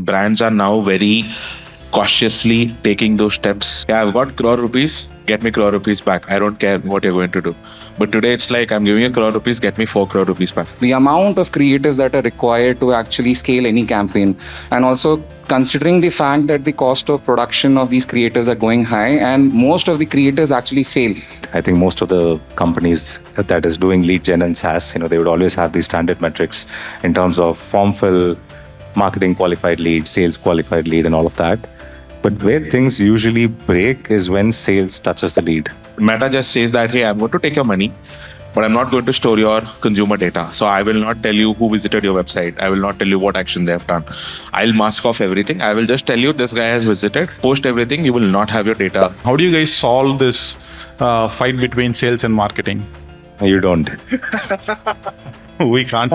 brands are now very cautiously taking those steps. Yeah, I've got crore rupees, get me crore rupees back. I don't care what you're going to do. But today it's like, I'm giving you crore rupees, get me 4 crore rupees back. The amount of creatives that are required to actually scale any campaign, and also considering the fact that the cost of production of these creators are going high, and most of the creators actually fail. I think most of the companies that is doing lead gen and SaaS, they would always have these standard metrics in terms of form fill, marketing qualified lead, sales qualified lead, and all of that. But where things usually break is when sales touches the lead. Meta just says that, hey, I'm going to take your money, but I'm not going to store your consumer data. So I will not tell you who visited your website. I will not tell you what action they have done. I'll mask off everything. I will just tell you this guy has visited, post everything. You will not have your data. How do you guys solve this fight between sales and marketing? You don't. We can't.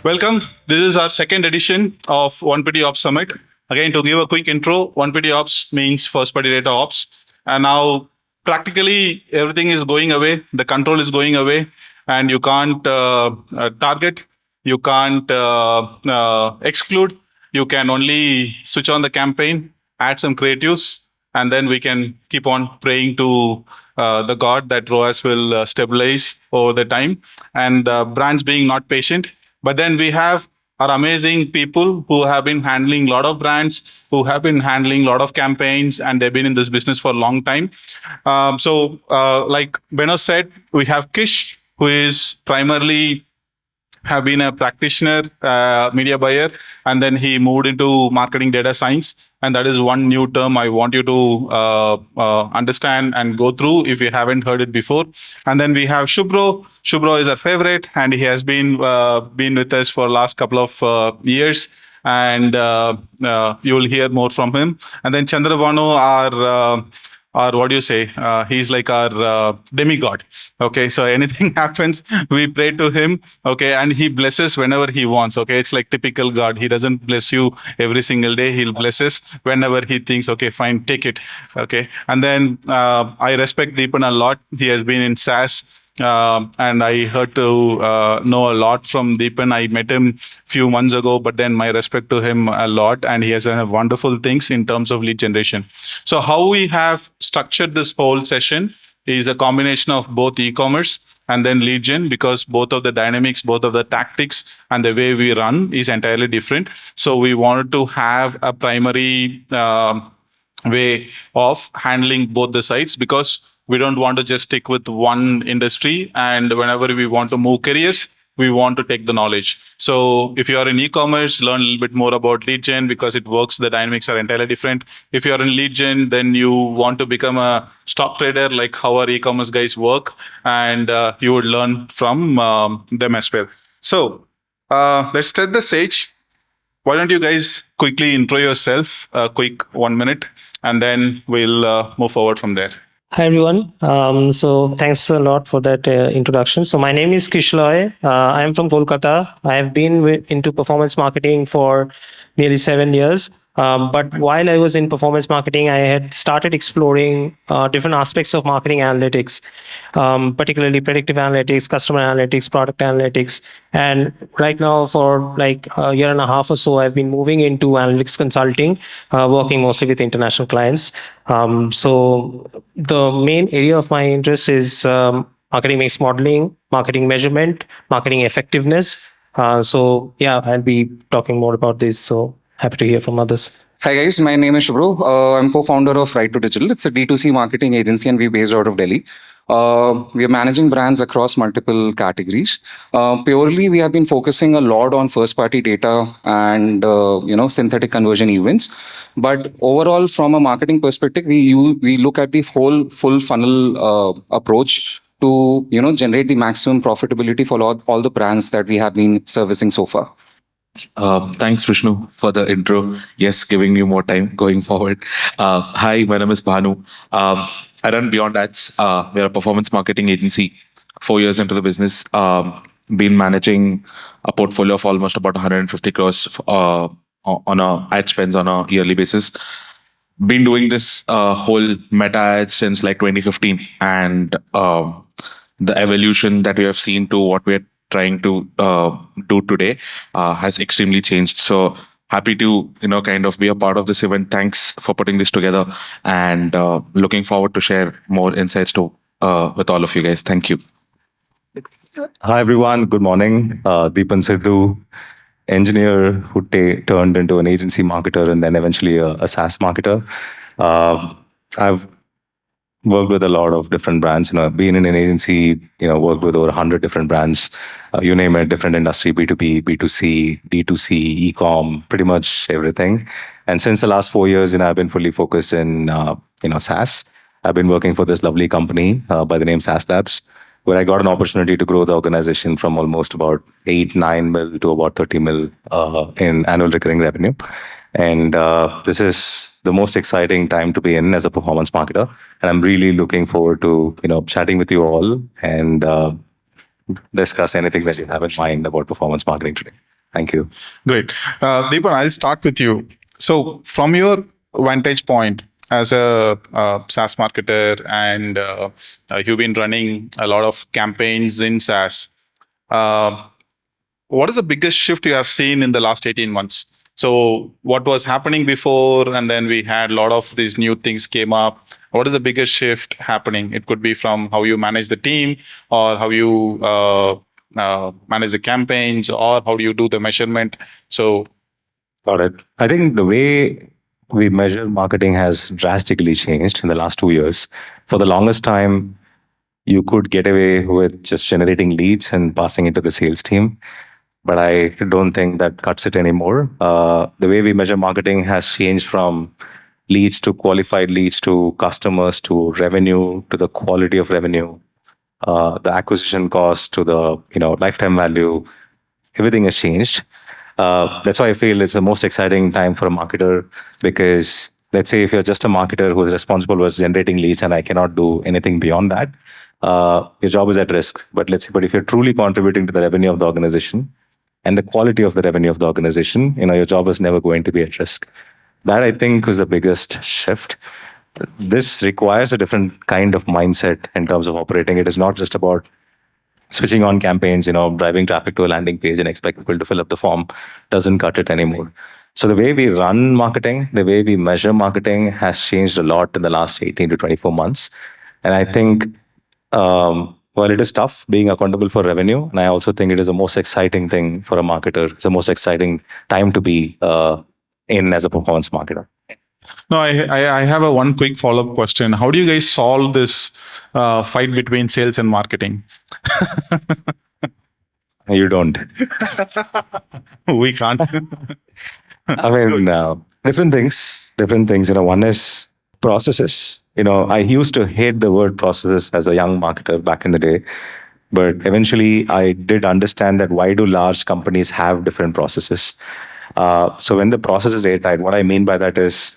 Welcome. This is our second edition of 1PD Ops Summit. Again, to give a quick intro, 1PD Ops means first party data ops. And now practically everything is going away. The control is going away, and you can't target. You can't exclude. You can only switch on the campaign, add some creatives, and then we can keep on praying to the God that ROAS will stabilize over the time, and brands being not patient. But then we have our amazing people who have been handling a lot of brands, who have been handling a lot of campaigns, and they've been in this business for a long time. Like Beno said, we have Kish, who is primarily have been a practitioner, media buyer, and then he moved into marketing data science. And that is one new term I want you to understand and go through if you haven't heard it before. And then we have Shubro. Shubro is our favorite, and he has been with us for the last couple of years. And you will hear more from him. And then Chandrabanu, our what do you say? He's like our demigod. Okay, so anything happens, we pray to him. Okay, and he blesses whenever he wants. Okay, it's like typical God. He doesn't bless you every single day. He'll bless us whenever he thinks, okay, fine, take it. Okay, and then I respect Deepan a lot. He has been in SaaS. And I heard to know a lot from Deepan. I met him a few months ago, but then my respect to him a lot, and he has done wonderful things in terms of lead generation. So how we have structured this whole session is a combination of both e-commerce and then lead gen, because both of the dynamics, both of the tactics and the way we run is entirely different. So we wanted to have a primary way of handling both the sides, because we don't want to just stick with one industry, and whenever we want to move careers, we want to take the knowledge. So if you are in e-commerce, learn a little bit more about lead gen, because it works, the dynamics are entirely different. If you are in lead gen, then you want to become a stock trader, like how our e-commerce guys work, and you would learn from them as well. So let's set the stage. Why don't you guys quickly intro yourself, a quick 1 minute, and then we'll move forward from there. Hi everyone. So thanks a lot for that introduction. So my name is Kishloy. I'm from Kolkata. I have been into performance marketing for nearly 7 years. But while I was in performance marketing, I had started exploring different aspects of marketing analytics, particularly predictive analytics, customer analytics, product analytics. And right now, for like a year and a half or so, I've been moving into analytics consulting, working mostly with international clients. So the main area of my interest is marketing mix modeling, marketing measurement, marketing effectiveness. So yeah, I'll be talking more about this. So happy to hear from others. Hi guys, my name is Shubro. I'm co-founder of Right to Digital. It's a D2C marketing agency, and we're based out of Delhi. We are managing brands across multiple categories. Purely, we have been focusing a lot on first-party data and synthetic conversion events. But overall, from a marketing perspective, we look at the whole full funnel approach to generate the maximum profitability for all the brands that we have been servicing so far. Thanks, Vishnu, for the intro. Yes, giving you more time going forward. Hi, my name is Bhanu. I run Beyond Ads. We're a performance marketing agency. 4 years into the business. Been managing a portfolio of almost about 150 crores on ad spends on a yearly basis. Been doing this whole meta ads since like 2015, and the evolution that we have seen to what we're trying to do today has extremely changed. So happy to kind of be a part of this event. Thanks for putting this together, and looking forward to share more insights to with all of you guys. Thank you. Hi, everyone. Good morning. Deepan Sidhu, engineer who turned into an agency marketer and then eventually a SaaS marketer. I've worked with a lot of different brands. Been in an agency, worked with over 100 different brands. You name it, different industry, B2B, B2C, D2C, e-com, pretty much everything. And since the last 4 years, I've been fully focused in, SaaS. I've been working for this lovely company by the name SaaS Labs, where I got an opportunity to grow the organization from almost about 8-9 mil to about 30 mil in annual recurring revenue. And this is the most exciting time to be in as a performance marketer. And I'm really looking forward to chatting with you all and discuss anything that you have in mind about performance marketing today. Thank you. Great. Deepan, I'll start with you. So, from your vantage point as a SaaS marketer, and you've been running a lot of campaigns in SaaS, what is the biggest shift you have seen in the last 18 months? So, what was happening before, and then we had a lot of these new things came up. What is the biggest shift happening? It could be from how you manage the team, or how you manage the campaigns, or how do you do the measurement? So, Got it. I think the way we measure marketing has drastically changed in the last 2 years. For the longest time, you could get away with just generating leads and passing it to the sales team. But I don't think that cuts it anymore. The way we measure marketing has changed from leads to qualified leads to customers to revenue to the quality of revenue, the acquisition cost to the lifetime value. Everything has changed. That's why I feel it's the most exciting time for a marketer, because let's say if you're just a marketer who is responsible for generating leads and I cannot do anything beyond that, your job is at risk. But if you're truly contributing to the revenue of the organization and the quality of the revenue of the organization, your job is never going to be at risk. That, I think, is the biggest shift. This requires a different kind of mindset in terms of operating. It is not just about switching on campaigns, driving traffic to a landing page and expect people to fill up the form. Doesn't cut it anymore. So the way we run marketing, the way we measure marketing has changed a lot in the last 18 to 24 months. And I think, well, it is tough being accountable for revenue. And I also think it is the most exciting thing for a marketer. It's the most exciting time to be in as a performance marketer. no, I have a one quick follow-up question. How do you guys solve this fight between sales and marketing? You don't. We can't. I mean, different things. One is processes. I used to hate the word processes as a young marketer back in the day. But eventually, I did understand that why do large companies have different processes? So when the process is airtight, what I mean by that is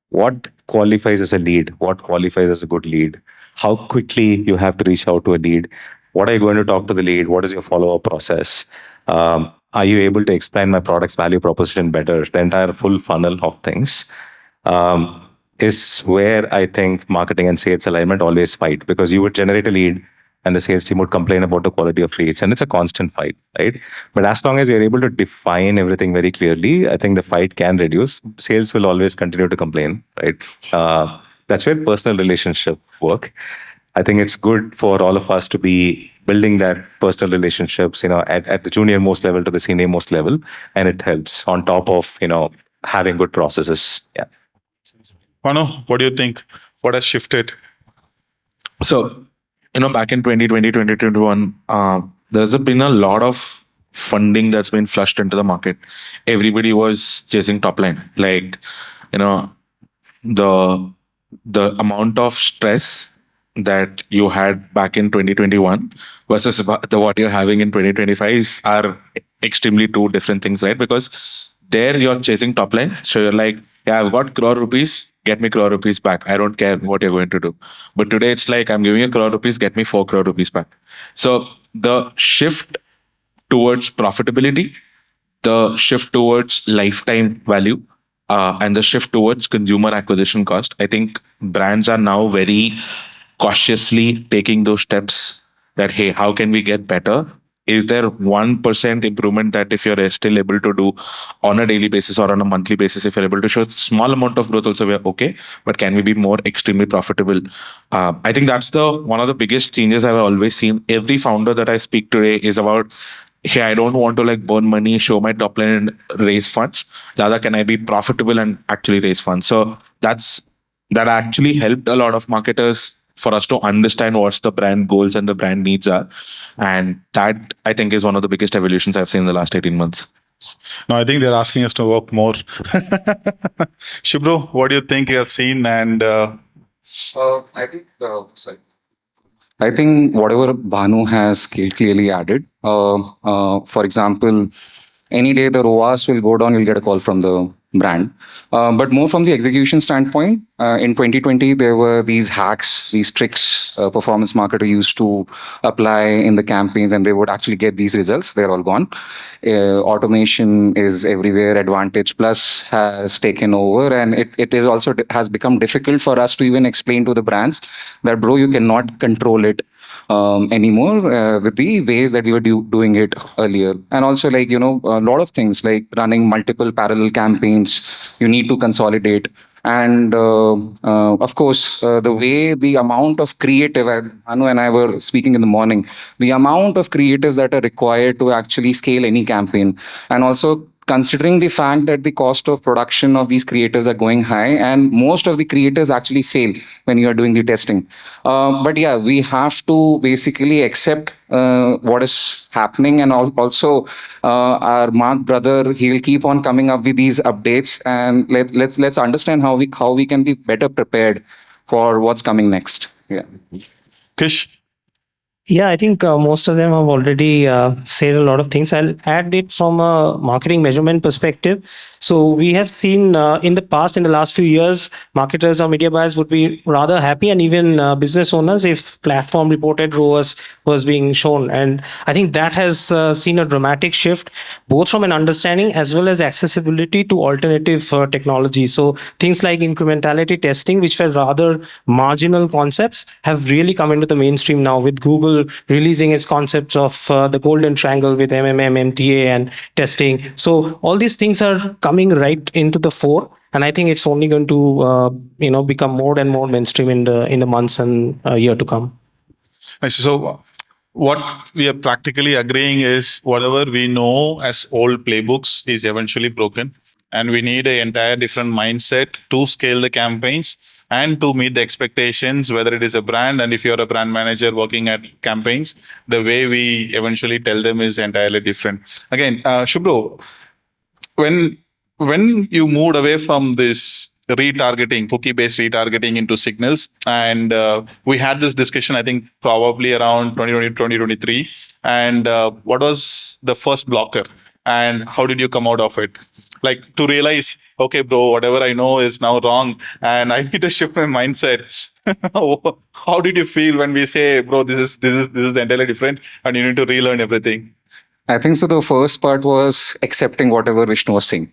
what qualifies as a lead, what qualifies as a good lead, how quickly you have to reach out to a lead, what are you going to talk to the lead, what is your follow-up process, are you able to explain my product's value proposition better, the entire full funnel of things is where I think marketing and sales alignment always fight, because you would generate a lead and the sales team would complain about the quality of leads, and it's a constant fight, right? But as long as you're able to define everything very clearly, I think the fight can reduce. Sales will always continue to complain, right? That's where personal relationships work. I think it's good for all of us to be building that personal relationships, at the junior most level to the senior most level, and it helps on top of, having good processes. Yeah. Manu, what do you think? What has shifted? So, back in 2020, 2021, there's been a lot of funding that's been flushed into the market. Everybody was chasing top line. Like, the amount of stress that you had back in 2021 versus what you're having in 2025 are extremely two different things, right? Because there you're chasing top line. So you're like, yeah, I've got crore rupees, get me crore rupees back. I don't care what you're going to do. But today it's like, I'm giving you crore rupees, get me 4 crore rupees back. So the shift towards profitability, the shift towards lifetime value, and the shift towards consumer acquisition cost, I think brands are now very cautiously taking those steps that, hey, how can we get better is there 1% improvement that if you're still able to do on a daily basis or on a monthly basis, if you're able to show small amount of growth also, we're okay. But can we be more extremely profitable? I think that's the one of the biggest changes I've always seen. Every founder that I speak today is about, hey, I don't want to like burn money, show my top line and raise funds. Rather, can I be profitable and actually raise funds? So that actually helped a lot of marketers for us to understand what's the brand goals and the brand needs are. And that I think is one of the biggest evolutions I've seen in the last 18 months. No, I think they're asking us to work more. Shubro, what do you think you have seen? And I think whatever Bhanu has clearly added. For example, any day the ROAS will go down, you'll get a call from the brand. But more from the execution standpoint, in 2020, there were these hacks, these tricks performance marketer used to apply in the campaigns, and they would actually get these results. They're all gone. Automation is everywhere. Advantage Plus has taken over, and it is also has become difficult for us to even explain to the brands that, bro, you cannot control it anymore with the ways that we were doing it earlier. And also, like, a lot of things like running multiple parallel campaigns, you need to consolidate. And of course, the way the amount of creative, Anu and I were speaking in the morning, the amount of creatives that are required to actually scale any campaign. And also considering the fact that the cost of production of these creators are going high, and most of the creators actually fail when you are doing the testing. But yeah, we have to basically accept what is happening, and also our Mark brother, he will keep on coming up with these updates, and let's understand how we can be better prepared for what's coming next. Yeah. Kish, Yeah, I think most of them have already said a lot of things. I'll add it from a marketing measurement perspective. So we have seen in the past, in the last few years, marketers or media buyers would be rather happy, and even business owners, if platform reported ROAS was being shown. And I think that has seen a dramatic shift, both from an understanding as well as accessibility to alternative technology. So things like incrementality testing, which were rather marginal concepts, have really come into the mainstream now, with Google releasing its concepts of the golden triangle with MTA and testing. So all these things are coming right into the fore, and I think it's only going to become more and more mainstream in the months and year to come. so what we are practically agreeing is whatever we know as old playbooks is eventually broken, and we need an entire different mindset to scale the campaigns and to meet the expectations, whether it is a brand, and if you're a brand manager working at campaigns, the way we eventually tell them is entirely different. Again, Shubro, when you moved away from this retargeting, cookie-based retargeting into signals, and we had this discussion, I think probably around 2020, 2023, and what was the first blocker, and how did you come out of it? Like, to realize, okay, bro, whatever I know is now wrong, and I need to shift my mindset. How did you feel when we say, bro, this is entirely different, and you need to relearn everything? I think so. The first part was accepting whatever Vishnu was saying.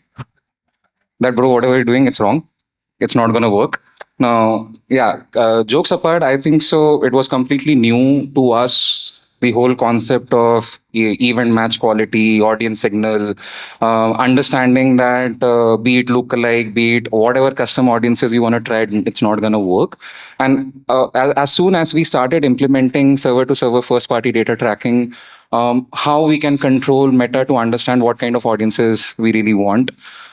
That, bro, whatever you're doing, it's wrong. It's not going to work. Now, yeah, jokes apart, I think so. It was completely new to us. The whole concept of event match quality, audience signal, understanding that be it lookalike, be it whatever custom audiences you want to try, it's not going to work. And as soon as we started implementing server to server first party data tracking, how we can control Meta to understand what kind of audiences we really want.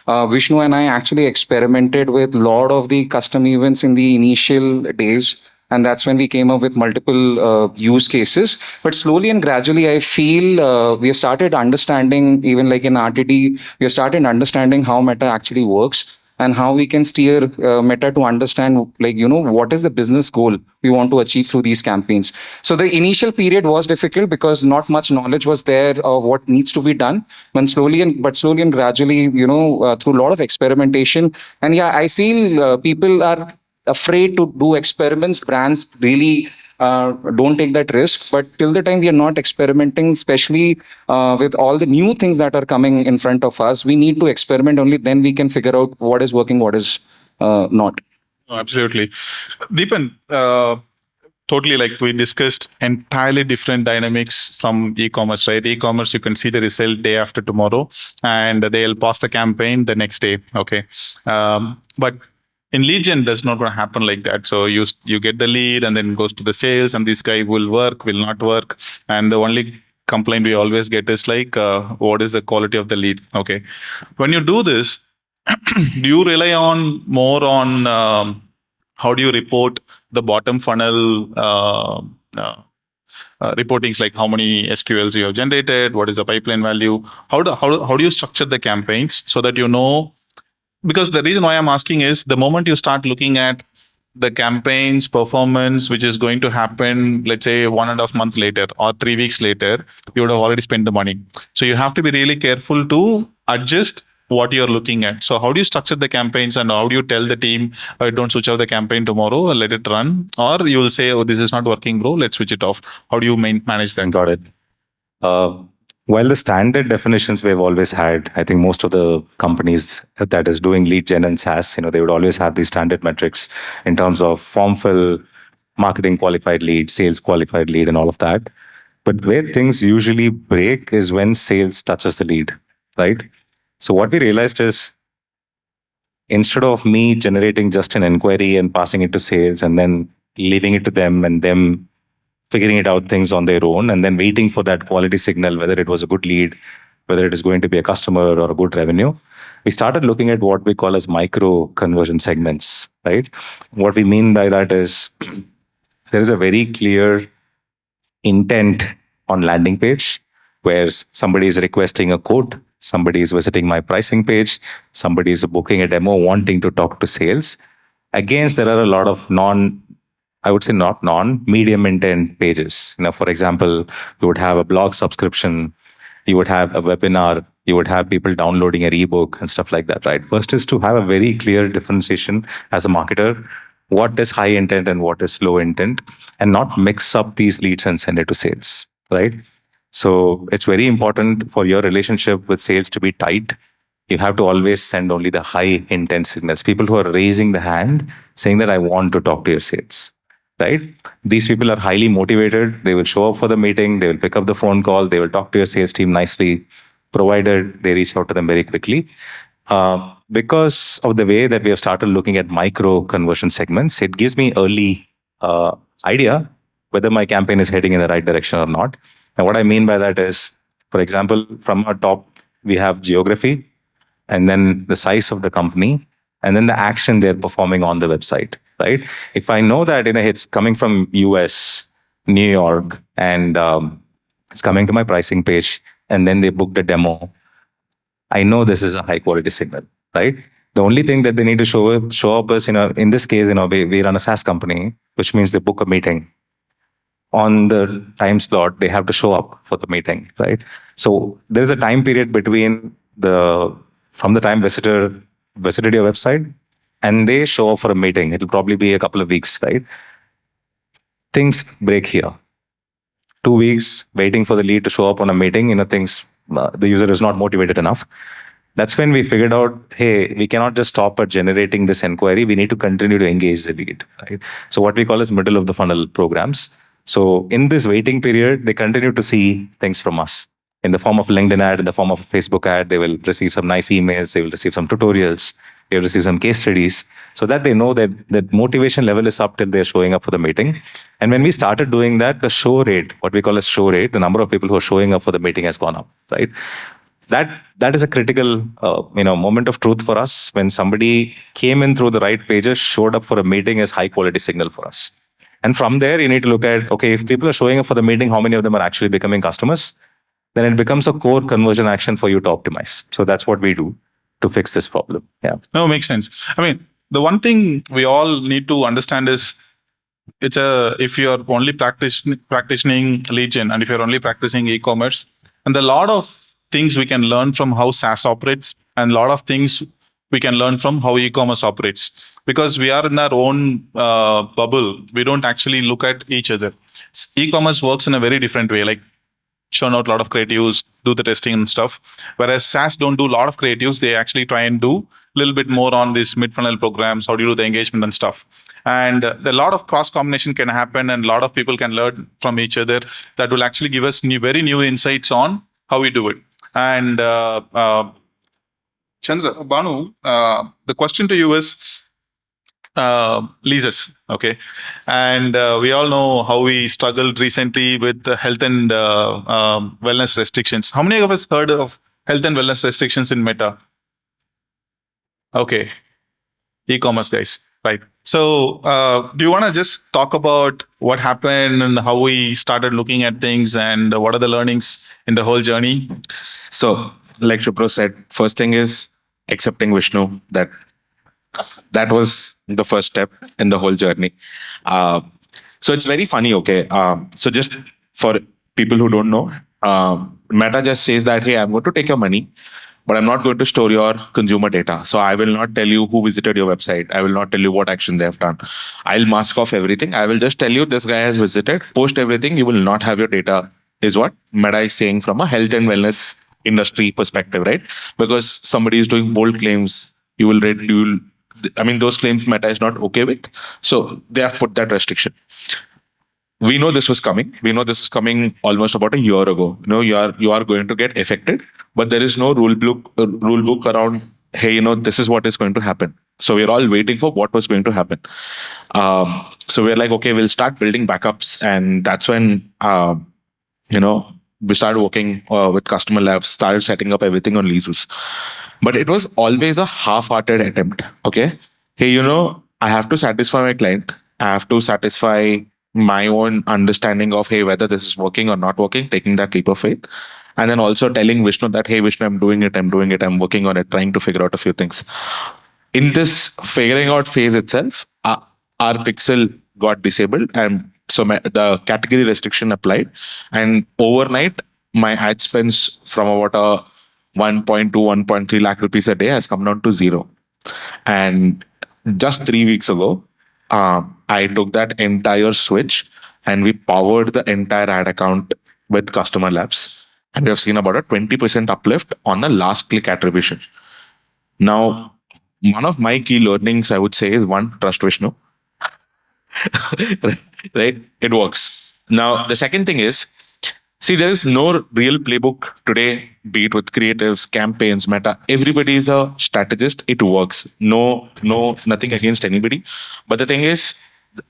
Vishnu and I actually experimented with a lot of the custom events in the initial days. And that's when we came up with multiple use cases. But slowly and gradually, I feel we have started understanding, even like in RTD, we have started understanding how Meta actually works and how we can steer Meta to understand, like, what is the business goal we want to achieve through these campaigns. So the initial period was difficult because not much knowledge was there of what needs to be done. But slowly and gradually, through a lot of experimentation. And yeah, I feel people are afraid to do experiments. Brands really don't take that risk. But till the time we are not experimenting, especially with all the new things that are coming in front of us, we need to experiment. Only then we can figure out what is working, what is not. Oh, absolutely. Deepan, totally, like we discussed, entirely different dynamics from e-commerce, right? E-commerce, you can see the result day after tomorrow, and they'll pause the campaign the next day. Okay, but in lead gen, that's not going to happen like that. So you get the lead, and then it goes to the sales, and this guy will work, will not work, and the only complaint we always get is like, what is the quality of the lead? Okay, when you do this, do you rely on more on how do you report the bottom funnel reportings, like how many SQLs you have generated, what is the pipeline value? How do you structure the campaigns so that you know? Because the reason why I'm asking is the moment you start looking at the campaigns performance, which is going to happen, let's say 1.5 months later or 3 weeks later, you would have already spent the money. So you have to be really careful to adjust what you're looking at. So how do you structure the campaigns, and how do you tell the team, don't switch off the campaign tomorrow and let it run? Or you will say, oh, this is not working, bro, let's switch it off. How do you manage that? Got it. While the standard definitions we've always had, I think most of the companies that is doing lead gen and SaaS, they would always have these standard metrics in terms of form fill, marketing qualified lead, sales qualified lead, and all of that. But where things usually break is when sales touches the lead, right? So what we realized is, instead of me generating just an inquiry and passing it to sales and then leaving it to them and them figuring it out things on their own and then waiting for that quality signal, whether it was a good lead, whether it is going to be a customer or a good revenue, we started looking at what we call as micro conversion segments, right? What we mean by that is there is a very clear intent on landing page where somebody is requesting a quote, somebody is visiting my pricing page, somebody is booking a demo wanting to talk to sales. Against, there are a lot of medium intent pages. For example, you would have a blog subscription, you would have a webinar, you would have people downloading an ebook and stuff like that, right? First is to have a very clear differentiation as a marketer, what is high intent and what is low intent, and not mix up these leads and send it to sales, right? So it's very important for your relationship with sales to be tight. You have to always send only the high intent signals, people who are raising the hand saying that I want to talk to your sales, right? These people are highly motivated. They will show up for the meeting. They will pick up the phone call. They will talk to your sales team nicely, provided they reach out to them very quickly. Because of the way that we have started looking at micro conversion segments, it gives me early idea whether my campaign is heading in the right direction or not. And what I mean by that is, for example, from our top, we have geography, and then the size of the company, and then the action they're performing on the website, right? If I know that it's coming from US, New York, and it's coming to my pricing page, and then they booked a demo, I know this is a high quality signal, right? The only thing that they need to show up is, in this case, we run a SaaS company, which means they book a meeting. On the time slot, they have to show up for the meeting, right? So there is a time period between from the time visitor visited your website and they show up for a meeting. It'll probably be a couple of weeks, right? Things break here. 2 weeks waiting for the lead to show up on a meeting, the user is not motivated enough. That's when we figured out, hey, we cannot just stop at generating this inquiry. We need to continue to engage the lead, right? So what we call as middle of the funnel programs. So in this waiting period, they continue to see things from us in the form of LinkedIn ad, in the form of a Facebook ad. They will receive some nice emails. They will receive some tutorials. They will receive some case studies, so that they know that motivation level is up till they're showing up for the meeting. And when we started doing that, the show rate, what we call as show rate, the number of people who are showing up for the meeting has gone up, right? That is a critical moment of truth for us. When somebody came in through the right pages, showed up for a meeting, is high quality signal for us. And from there, you need to look at, okay, if people are showing up for the meeting, how many of them are actually becoming customers? Then it becomes a core conversion action for you to optimize. So that's what we do to fix this problem. Yeah. No, makes sense. I mean, the one thing we all need to understand is, if you're only practicing lead gen, and if you're only practicing e-commerce, and a lot of things we can learn from how SaaS operates, and a lot of things we can learn from how e-commerce operates, because we are in our own bubble. We don't actually look at each other. E-commerce works in a very different way, like churn out a lot of creatives, do the testing and stuff. Whereas SaaS don't do a lot of creatives. They actually try and do little bit more on these mid-funnel programs, how do you do the engagement and stuff. And a lot of cross combination can happen, and a lot of people can learn from each other. That will actually give us very new insights on how we do it. And Chandra, Banu, the question to you is leases, okay? And we all know how we struggled recently with the health and wellness restrictions. How many of us heard of health and wellness restrictions in Meta? Okay, e-commerce guys, right? So do you want to just talk about what happened and how we started looking at things and what are the learnings in the whole journey? So, like Shubhro said, first thing is accepting Vishnu. That was the first step in the whole journey. So it's very funny. Okay, so just for people who don't know, Meta just says that, hey, I'm going to take your money, but I'm not going to store your consumer data. So I will not tell you who visited your website. I will not tell you what action they have done. I'll mask off everything. I will just tell you this guy has visited, post everything. You will not have your data, is what Meta is saying from a health and wellness industry perspective, right? Because somebody is doing bold claims, those claims Meta is not okay with. So they have put that restriction. We know this was coming. We know this was coming almost about a year ago. You are going to get affected, but there is no rule book around, hey, this is what is going to happen. So we're all waiting for what was going to happen. So we're like, okay, we'll start building backups. And that's when, we started working with customer labs, started setting up everything on Lizus. But it was always a half-hearted attempt. Okay. Hey, I have to satisfy my client. I have to satisfy my own understanding of, hey, whether this is working or not working, taking that leap of faith. And then also telling Vishnu that, hey, Vishnu, I'm doing it, I'm working on it, trying to figure out a few things. In this figuring out phase itself, our pixel got disabled, and so the category restriction applied. And overnight, my ad spends from about a 1.2, 1.3 lakh rupees a day has come down to zero. And just 3 weeks ago, I took that entire switch and we powered the entire ad account with customer labs. And we have seen about a 20% uplift on the last click attribution. Now, one of my key learnings, I would say, is one, trust Vishnu. Right? It works. Now, the second thing is, see, there is no real playbook today, be it with creatives, campaigns, Meta. Everybody is a strategist. It works. No, nothing against anybody. But the thing is,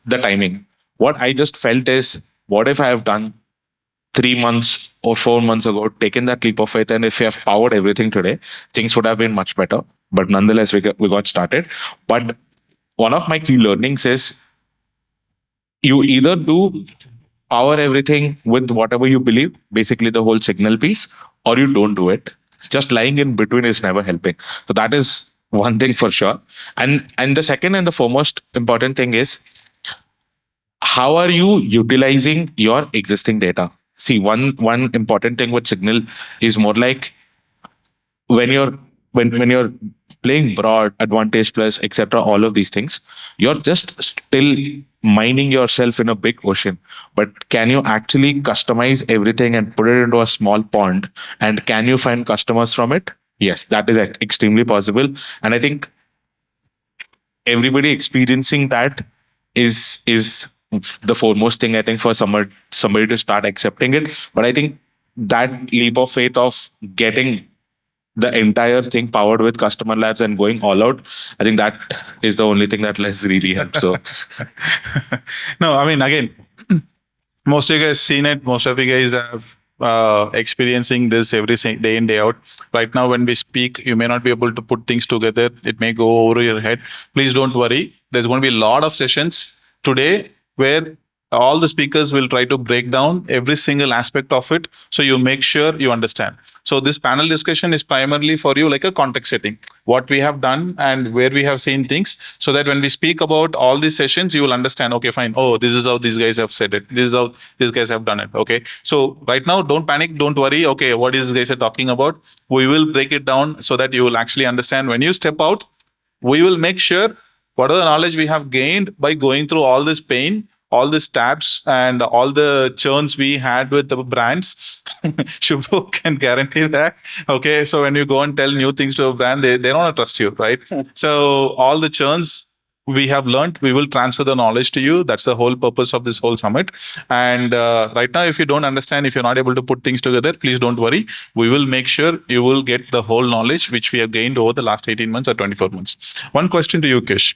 the timing. What I just felt is, what if I have done 3 months or 4 months ago, taken that leap of faith, and if we have powered everything today, things would have been much better. But nonetheless, we got started. But one of my key learnings is, you either do power everything with whatever you believe, basically the whole signal piece, or you don't do it. Just lying in between is never helping. So that is one thing for sure. And the second and the foremost important thing is, how are you utilizing your existing data? See, one important thing with signal is more like when you're playing broad, advantage plus, etc., all of these things, you're just still mining yourself in a big ocean. But can you actually customize everything and put it into a small pond? And can you find customers from it? Yes, that is extremely possible. And I think everybody experiencing that is the foremost thing, I think, for somebody to start accepting it. But I think that leap of faith of getting the entire thing powered with customer labs and going all out, I think that is the only thing that less really helps. So no, I mean, again, most of you guys seen it. Most of you guys have experiencing this every day in, day out. Right now, when we speak, you may not be able to put things together. It may go over your head. Please don't worry. There's going to be a lot of sessions today where all the speakers will try to break down every single aspect of it, so you make sure you understand. So this panel discussion is primarily for you like a context setting, what we have done and where we have seen things, so that when we speak about all these sessions, you will understand, okay, fine. Oh, this is how these guys have said it. This is how these guys have done it. Okay. So right now, don't panic. Don't worry. Okay, what these guys are talking about, we will break it down so that you will actually understand. When you step out, we will make sure what are the knowledge we have gained by going through all this pain all the stats and all the churns we had with the brands, Shubho can guarantee that. Okay, so when you go and tell new things to a brand, they don't want to trust you, right? So all the churns we have learned, we will transfer the knowledge to you. That's the whole purpose of this whole summit. And right now, if you don't understand, if you're not able to put things together, please don't worry. We will make sure you will get the whole knowledge which we have gained over the last 18 months or 24 months. One question to you, Kish.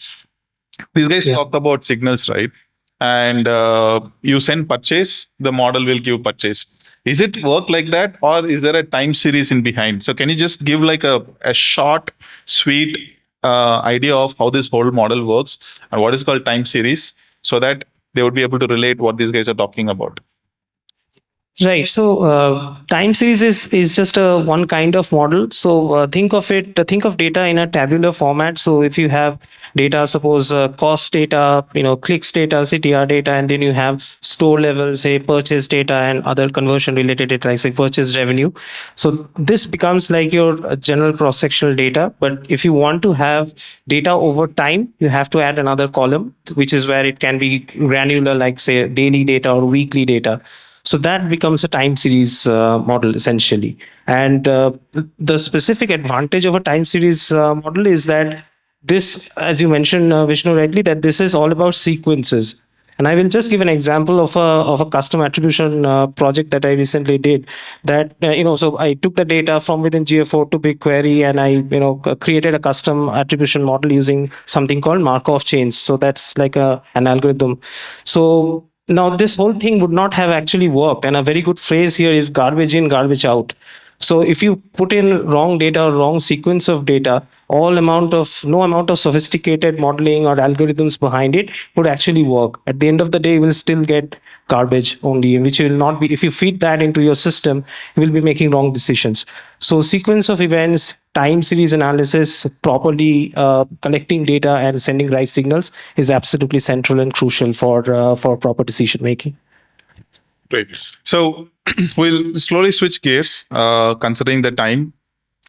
These guys Yeah. talked about signals, right? And you send purchase, the model will give purchase. Is it work like that, or is there a time series in behind? So can you just give like a short, sweet idea of how this whole model works and what is called time series, so that they would be able to relate what these guys are talking about? Right. So time series is just a one kind of model. So think of it. Think of data in a tabular format. So if you have data, suppose cost data, clicks data, CTR data, and then you have store level, say purchase data and other conversion related data, like say purchase revenue. So this becomes like your general cross sectional data. But if you want to have data over time, you have to add another column, which is where it can be granular, like say daily data or weekly data. So that becomes a time series model essentially. And the specific advantage of a time series model is that this, as you mentioned, Vishnu, rightly, that this is all about sequences. And I will just give an example of a custom attribution project that I recently did. That so I took the data from within GA4 to BigQuery, and I created a custom attribution model using something called Markov chains. So that's like an algorithm. So now this whole thing would not have actually worked, and a very good phrase here is garbage in, garbage out. So if you put in wrong data or wrong sequence of data, no amount of sophisticated modeling or algorithms behind it would actually work. At the end of the day, you will still get garbage only, which will not be, if you feed that into your system, you will be making wrong decisions. So sequence of events, time series analysis, properly collecting data and sending right signals is absolutely central and crucial for proper decision making. Great. So we'll slowly switch gears, considering the time.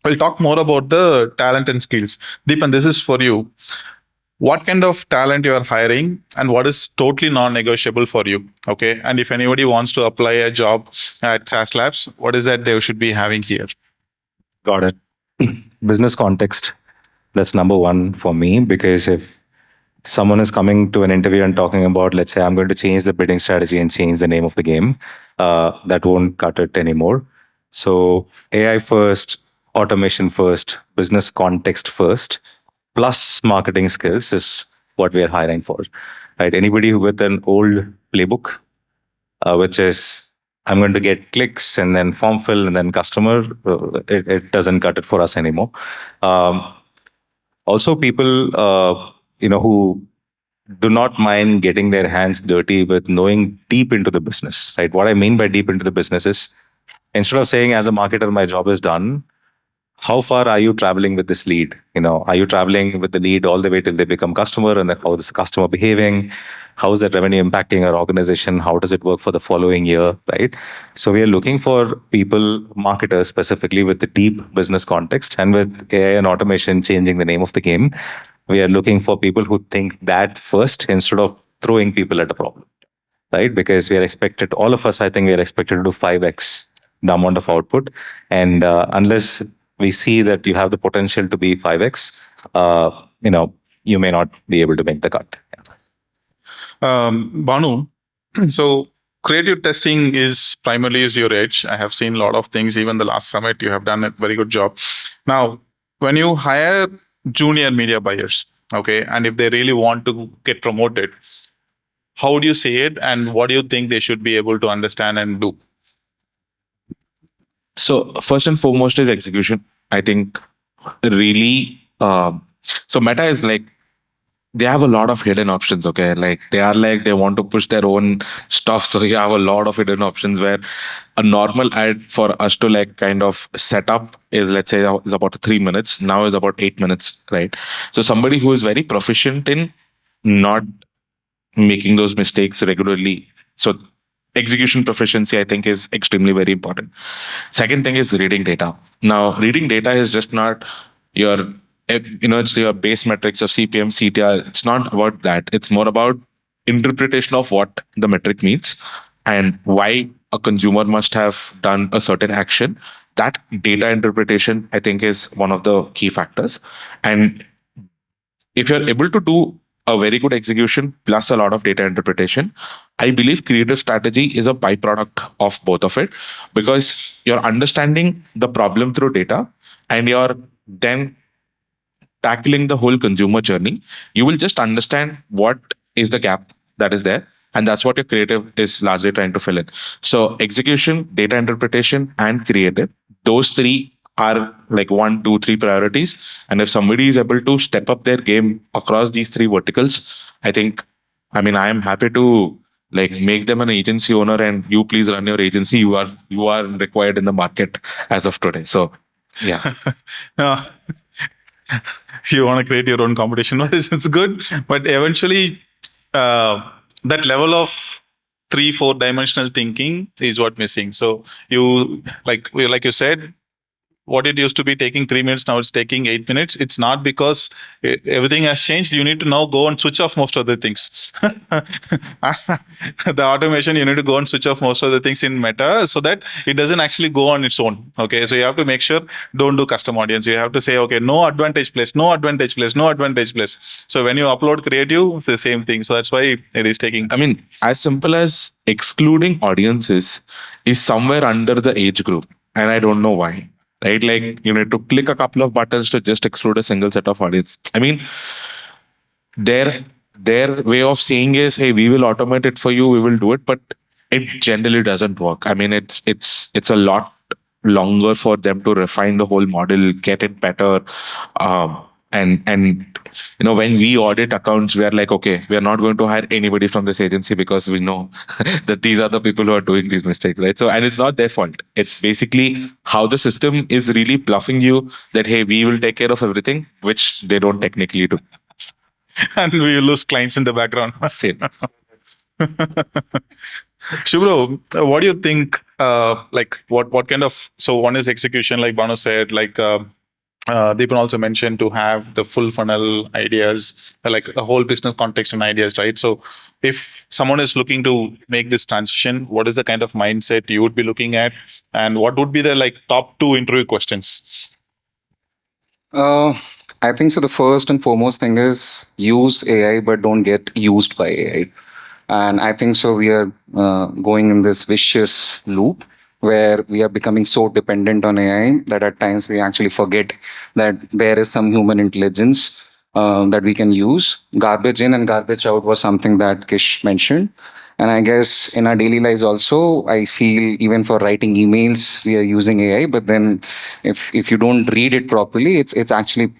We'll talk more about the talent and skills. Deepan, this is for you. What kind of talent you are hiring and what is totally non-negotiable for you? Okay. And if anybody wants to apply a job at SaaS Labs, what is that they should be having here? Got it. Business context. That's number one for me, because if someone is coming to an interview and talking about, let's say, I'm going to change the bidding strategy and change the name of the game, that won't cut it anymore. So AI first, automation first, business context first, plus marketing skills is what we are hiring for. Right? Anybody with an old playbook, which is I'm going to get clicks and then form fill and then customer, it doesn't cut it for us anymore. Also, people who do not mind getting their hands dirty with knowing deep into the business. Right? What I mean by deep into the business is, instead of saying as a marketer my job is done, how far are you traveling with this lead? Are you traveling with the lead all the way till they become customer, and then how is the customer behaving? How is that revenue impacting our organization? How does it work for the following year, right? So we are looking for people, marketers specifically, with the deep business context, and with AI and automation changing the name of the game, we are looking for people who think that first instead of throwing people at a problem, right? Because we are expected, all of us, I think we are expected to do 5x the amount of output. And unless we see that you have the potential to be 5x, you may not be able to make the cut. Banu, so creative testing is primarily is your edge. I have seen a lot of things, even the last summit, you have done a very good job. Now, when you hire junior media buyers, okay, and if they really want to get promoted, how would you say it, and what do you think they should be able to understand and do? So first and foremost is execution. I think really, so Meta is like, they have a lot of hidden options. Okay, like they want to push their own stuff. So you have a lot of hidden options where a normal ad for us to like kind of set up is, let's say, is about 3 minutes. Now is about 8 minutes, right? So somebody who is very proficient in not making those mistakes regularly. So execution proficiency, I think, is extremely very important. Second thing is reading data. Now, reading data is just not it's your base metrics of CPM, CTR. It's not about that. It's more about interpretation of what the metric means and why a consumer must have done a certain action. That data interpretation, I think, is one of the key factors. And if you're able to do a very good execution plus a lot of data interpretation, I believe creative strategy is a byproduct of both of it, because you're understanding the problem through data and you're then tackling the whole consumer journey. You will just understand what is the gap that is there. And that's what your creative is largely trying to fill in. So execution, data interpretation, and creative, those three are like 1, 2, 3 priorities. And if somebody is able to step up their game across these three verticals, I mean, I am happy to like make them an agency owner and you please run your agency. You are required in the market as of today. So yeah. Uh, you want to create your own competition. It's good, but eventually that level of 3, 4 dimensional thinking is what missing. So you like you said, what it used to be taking 3 minutes, now it's taking 8 minutes. It's not because everything has changed. You need to now go and switch off most of the things. The automation, you need to go and switch off most of the things in Meta so that it doesn't actually go on its own. Okay, so you have to make sure don't do custom audience. You have to say, okay, no advantage place, no advantage place, no advantage place. So when you upload creative, it's the same thing. So that's why it is taking. I mean, as simple as excluding audiences is somewhere under the age group. And I don't know why. Right? Like you need to click a couple of buttons to just exclude a single set of audience. I mean, their way of saying is, hey, we will automate it for you, we will do it, but it generally doesn't work. I mean, it's a lot longer for them to refine the whole model, get it better. And when we audit accounts, we are like, okay, we are not going to hire anybody from this agency because we know that these are the people who are doing these mistakes, right? So, and it's not their fault. It's basically how the system is really bluffing you that, hey, we will take care of everything, which they don't technically do. And we lose clients in the background. Same. Shubhro, what do you think? What kind of, so one is execution, like Banu said, Deepan also mentioned to have the full funnel ideas, like the whole business context and ideas, right? So if someone is looking to make this transition, what is the kind of mindset you would be looking at? And what would be the top 2 interview questions? I think so. The first and foremost thing is use AI, but don't get used by AI. And I think so. We are going in this vicious loop where we are becoming so dependent on AI that at times we actually forget that there is some human intelligence that we can use. Garbage in and garbage out was something that Kish mentioned. And I guess in our daily lives also, I feel even for writing emails, we are using AI. But then if you don't read it properly, it's actually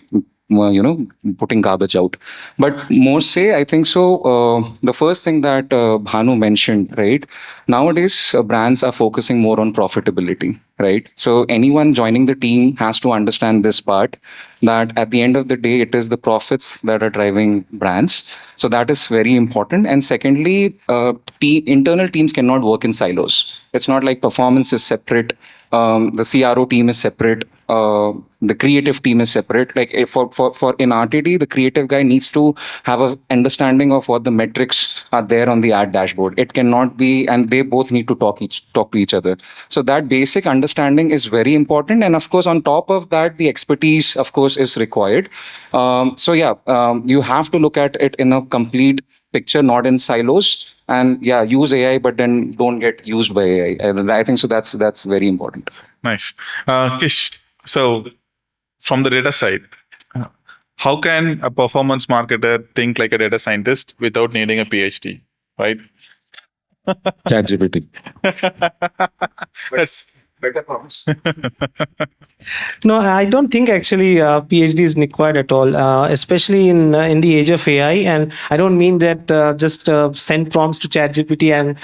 putting garbage out. But more say, I think so. The first thing that Bhanu mentioned, right? Nowadays, brands are focusing more on profitability, right? So anyone joining the team has to understand this part, that at the end of the day, it is the profits that are driving brands. So that is very important. And secondly, internal teams cannot work in silos. It's not like performance is separate. The CRO team is separate. The creative team is separate. Like for in RTD, the creative guy needs to have an understanding of what the metrics are there on the ad dashboard. It cannot be, and they both need to talk to each other. So that basic understanding is very important. And of course, on top of that, the expertise, of course, is required. You have to look at it in a complete picture, not in silos. And yeah, use AI, but then don't get used by AI. And I think so. That's very important. Nice, Kish. So from the data side, how can a performance marketer think like a data scientist without needing a PhD? Right? ChatGPT. That's Better promise. No, I don't think actually PhD is required at all, especially in the age of AI. And I don't mean that just send prompts to ChatGPT and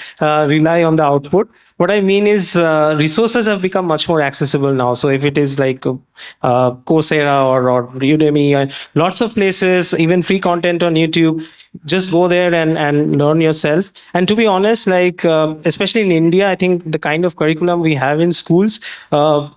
rely on the output. What I mean is resources have become much more accessible now. So if it is like Coursera or Udemy, lots of places, even free content on YouTube, just go there and learn yourself. And to be honest, like especially in India, I think the kind of curriculum we have in schools,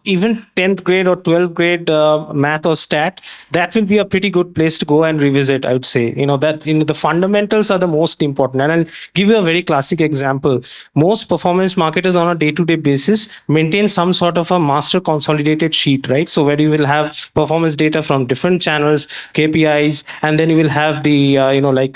even 10th grade or 12th grade math or stat, that will be a pretty good place to go and revisit, I would say. That the fundamentals are the most important. And I'll give you a very classic example. Most performance marketers on a day-to-day basis maintain some sort of a master consolidated sheet, right? So where you will have performance data from different channels, KPIs, and then you will have the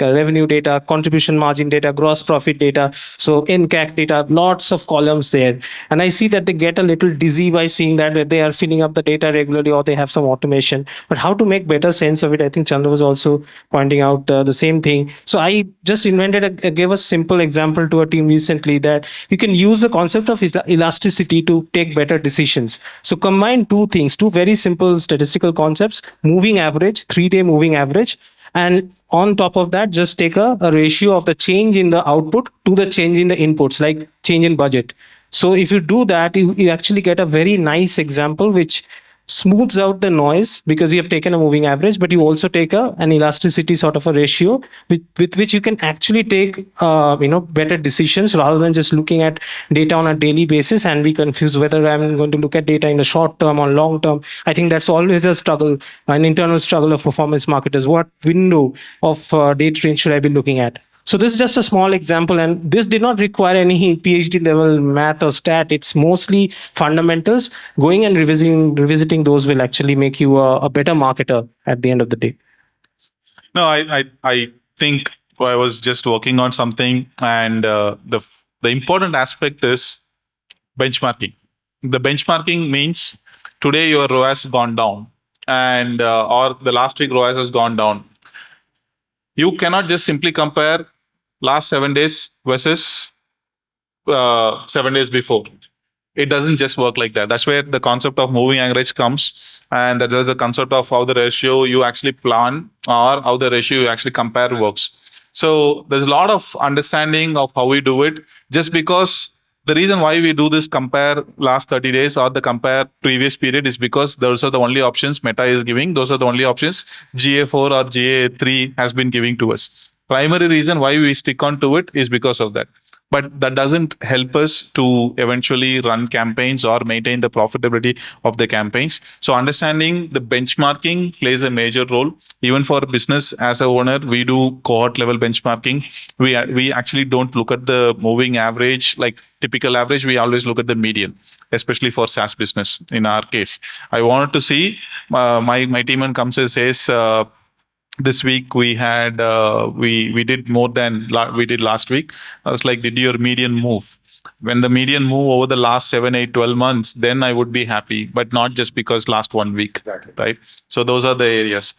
revenue data, contribution margin data, gross profit data, so in CAC data, lots of columns there. And I see that they get a little dizzy by seeing that they are filling up the data regularly or they have some automation. But how to make better sense of it? I think Chandra was also pointing out the same thing. So I just gave a simple example to a team recently that you can use the concept of elasticity to take better decisions. So combine two things, two very simple statistical concepts: moving average, 3-day moving average, and on top of that, just take a ratio of the change in the output to the change in the inputs, like change in budget. So if you do that, you actually get a very nice example which smooths out the noise, because you have taken a moving average, but you also take an elasticity sort of a ratio with which you can actually take better decisions, rather than just looking at data on a daily basis and be confused whether I'm going to look at data in the short term or long term. I think that's always a struggle, an internal struggle of performance marketers. What window of data range should I be looking at? So this is just a small example, and this did not require any PhD level math or stat. It's mostly fundamentals. Going and revisiting those will actually make you a better marketer at the end of the day. No, I think I was just working on something, and the important aspect is benchmarking. The benchmarking means today your ROAS has gone down, and or the last week ROAS has gone down. You cannot just simply compare last 7 days versus 7 days before. It doesn't just work like that. That's where the concept of moving average comes, and that is the concept of how the ratio you actually plan or how the ratio you actually compare works. So there's a lot of understanding of how we do it. Just because the reason why we do this compare last 30 days or the compare previous period is because those are the only options Meta is giving. Those are the only options GA4 or GA3 has been giving to us. Primary reason why we stick on to it is because of that. But that doesn't help us to eventually run campaigns or maintain the profitability of the campaigns. So understanding the benchmarking plays a major role. Even for business as a owner, we do cohort level benchmarking. We actually don't look at the moving average, like typical average. We always look at the median, especially for SaaS business. In our case, I wanted to see my team and comes and says, this week we had we did more than we did last week. I was like, did your median move? When the median move over the last 7, 8, 12 months, then I would be happy, but not just because last 1 week. Exactly. Right? So those are the areas.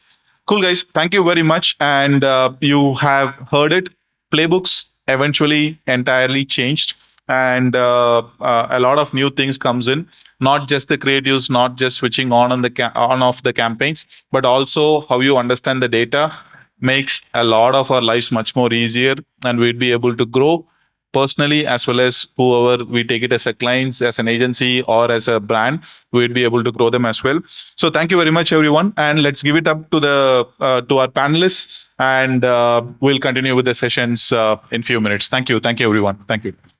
Cool, guys. Thank you very much. And you have heard it. Playbooks eventually entirely changed, and a lot of new things comes in. Not just the creatives, not just switching on the on off the campaigns, but also how you understand the data makes a lot of our lives much more easier, and we'd be able to grow personally as well as whoever we take it as a clients, as an agency, or as a brand, we'd be able to grow them as well. So thank you very much, everyone, and let's give it up to the to our panelists, and we'll continue with the sessions in few minutes. Thank you, everyone. Thank you.